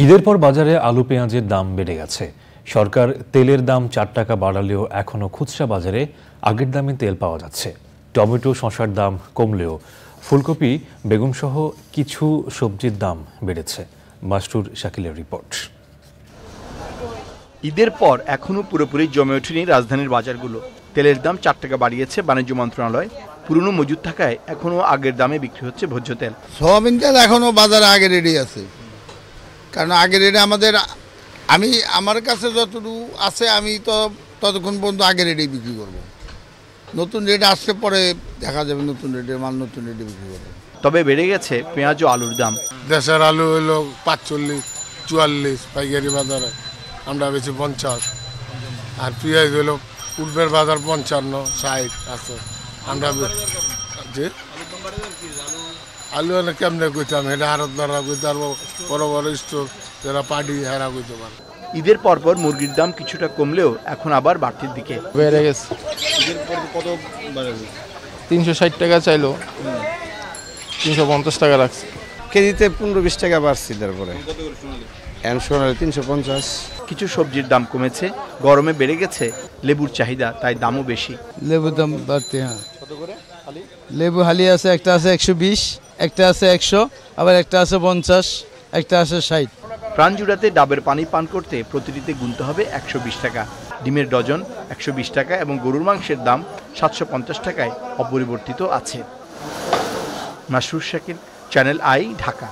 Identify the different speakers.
Speaker 1: ঈদের পর বাজারে আলু পেঁয়াজের দাম বেড়ে গেছে। সরকার তেলের দাম 4 টাকা বাড়ালেও এখনো খুচরা বাজারে আগের দামে তেল পাওয়া যাচ্ছে। টমেটো শসার দাম কমলেও ফুলকপি বেগুন সহ কিছু সবজির দাম বেড়েছে। মাসরুর শাকিলের রিপোর্ট।
Speaker 2: ঈদের পর এখনো পুরোপুরি জমে ওঠেনি রাজধানীর বাজারগুলো। তেলের দাম 4 টাকা বাড়িয়েছে বাণিজ্য মন্ত্রণালয়। পুরনো মজুদ থাকায় এখনো আগের দামে বিক্রি হচ্ছে ভোজ্য তেল।
Speaker 3: সোয়াবিন তেল এখনো বাজারে আগের রেডি আছে, কারণ আগের রেটে আমার কাছে যতটুকু আছে আমি তো ততক্ষণ পর্যন্ত আগের রেটেই বিক্রি করব। নতুন রেট আসলে পরে দেখা যাবে, নতুন রেটের মাল নতুন রেটে বিক্রি করবো।
Speaker 2: তবে বেড়ে গেছে পেঁয়াজ ও আলুর দাম।
Speaker 4: দেশের আলু হলো 45, 44 পাইকারি বাজারে, আমরা বেশি 50। আর পেঁয়াজ হলো পূর্বের বাজার 55, 60 আছে। আমরা যে আলু হলে কেমনে কইতাম, এটা আরত দ্বারা কইতে পারবো, বড় বড় স্টোর যারা পার্টি হেরা কইতে পারে।
Speaker 2: ঈদের পরপর মুরগির দাম কিছুটা কমলেও এখন আবার বাড়তির দিকে
Speaker 5: বেড়ে গেছে।
Speaker 2: ঈদের পর কত বাড়বে?
Speaker 5: 360 টাকা চাইলো, 350 টাকা রাখছে।
Speaker 6: কেজিতে 15-20 টাকা বাড়ছে। তারপরে সোনালি 350।
Speaker 2: কিছু সবজির দাম কমেছে, গরমে বেড়ে গেছে লেবুর চাহিদা, তাই দামও বেশি।
Speaker 3: লেবুর দাম বাড়তে, হ্যাঁ। লেবু হালি আছে, একটা আছে 120, একটা আছে 100, আবার একটা আছে 50, একটা আছে 60।
Speaker 2: প্রাণ জুড়াতে ডাবের পানি পান করতে প্রতিটিতে গুনতে হবে 120 টাকা। ডিমের ডজন 120 টাকা এবং গরুর মাংসের দাম 750 টাকায় অপরিবর্তিত আছে। Masrur Shakil, channel I, Dhaka.